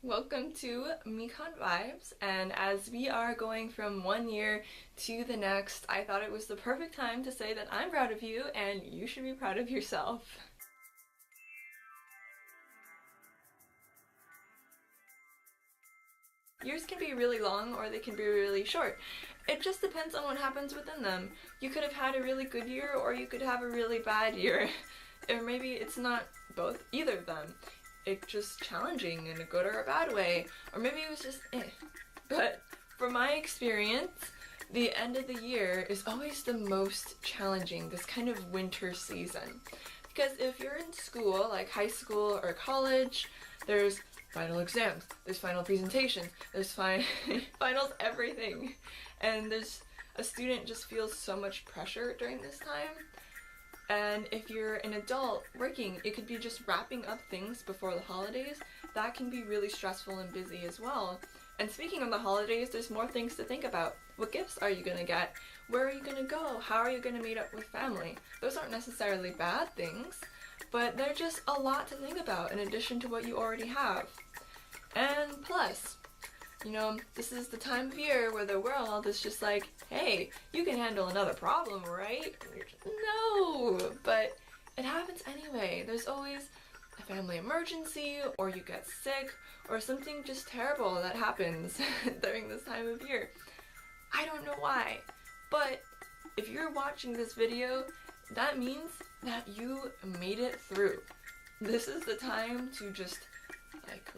Welcome to Mecon Vibes, and as we are going from one year to the next, I thought it was the perfect time to say that I'm proud of you and you should be proud of yourself. Years can be really long or they can be really short. It just depends on what happens within them. You could have had a really good year or you could have a really bad year. Or maybe it's not both, either of them. It's just challenging in a good or a bad way. Or maybe it was just eh. But from my experience, the end of the year is always the most challenging, this kind of winter season. Because if you're in school, like high school or college, there's final exams, there's final presentations, there's finals, everything. And a student just feels so much pressure during this time. And if you're an adult working, it could be just wrapping up things before the holidays. That can be really stressful and busy as well. And speaking of the holidays, there's more things to think about. What gifts are you gonna get? Where are you gonna go? How are you gonna meet up with family? Those aren't necessarily bad things, but they're just a lot to think about in addition to what you already have. And plus, this is the time of year where the world is just like, hey, you can handle another problem, right? And you're just, no! But it happens anyway. There's always a family emergency, or you get sick, or something just terrible that happens during this time of year. I don't know why, but if you're watching this video, that means that you made it through. This is the time to just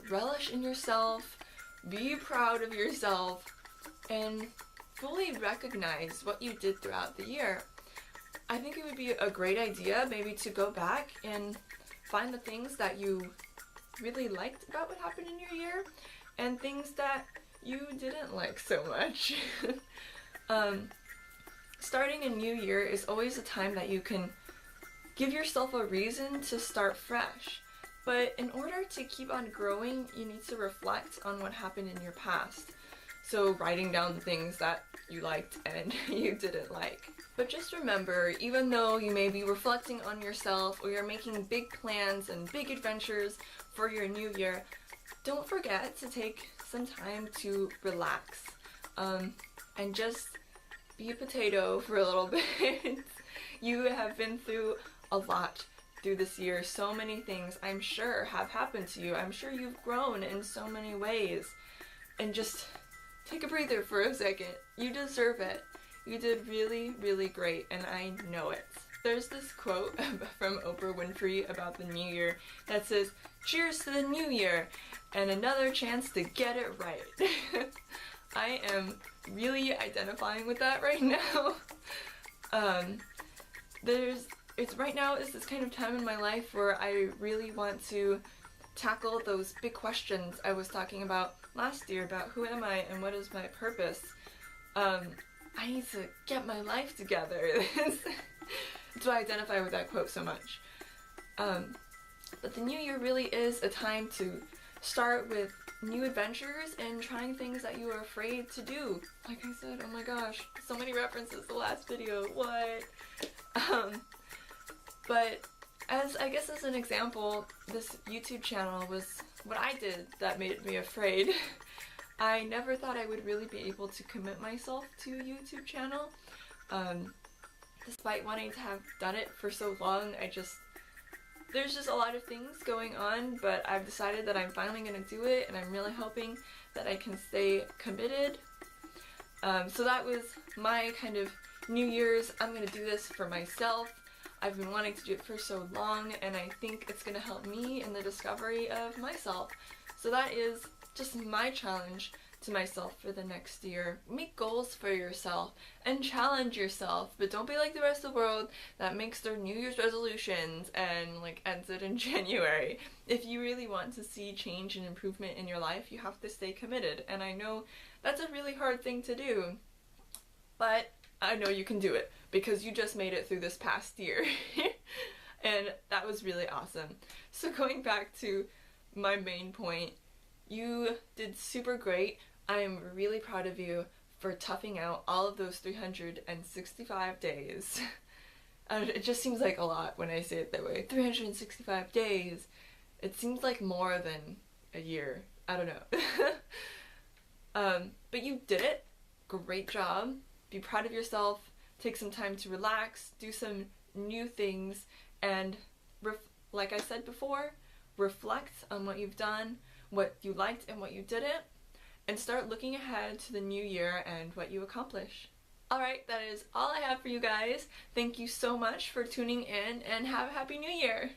relish in yourself, be proud of yourself, and fully recognize what you did throughout the year. I think it would be a great idea maybe to go back and find the things that you really liked about what happened in your year and things that you didn't like so much. Starting a new year is always a time that you can give yourself a reason to start fresh. But in order to keep on growing, you need to reflect on what happened in your past. So writing down the things that you liked and you didn't like. But just remember, even though you may be reflecting on yourself or you're making big plans and big adventures for your new year, don't forget to take some time to relax and just be a potato for a little bit. You have been through a lot through this year. So many things I'm sure have happened to you. I'm sure you've grown in so many ways. And just take a breather for a second. You deserve it. You did really, really great, and I know it. There's this quote from Oprah Winfrey about the new year that says, "Cheers to the new year and another chance to get it right." I am really identifying with that right now. Right now is this kind of time in my life where I really want to tackle those big questions I was talking about last year about who am I and what is my purpose. I need to get my life together. That's why I identify with that quote so much. But the new year really is a time to start with new adventures and trying things that you were afraid to do. Like I said, oh my gosh, so many references to the last video, what? But as an example, this YouTube channel was what I did that made me afraid. I never thought I would really be able to commit myself to a YouTube channel. Despite wanting to have done it for so long, there's just a lot of things going on, but I've decided that I'm finally going to do it, and I'm really hoping that I can stay committed. So that was my kind of New Year's. I'm going to do this for myself. I've been wanting to do it for so long, and I think it's going to help me in the discovery of myself. So that is just my challenge to myself for the next year. Make goals for yourself and challenge yourself, but don't be like the rest of the world that makes their New Year's resolutions and ends it in January. If you really want to see change and improvement in your life, you have to stay committed. And I know that's a really hard thing to do, but I know you can do it because you just made it through this past year. And that was really awesome. So going back to my main point, you did super great. I am really proud of you for toughing out all of those 365 days. It just seems like a lot when I say it that way. 365 days. It seems like more than a year. I don't know. But you did it. Great job. Be proud of yourself. Take some time to relax, do some new things, and like I said before, reflect on what you've done, what you liked and what you didn't, and start looking ahead to the new year and what you accomplish. Alright, that is all I have for you guys. Thank you so much for tuning in, and have a happy new year!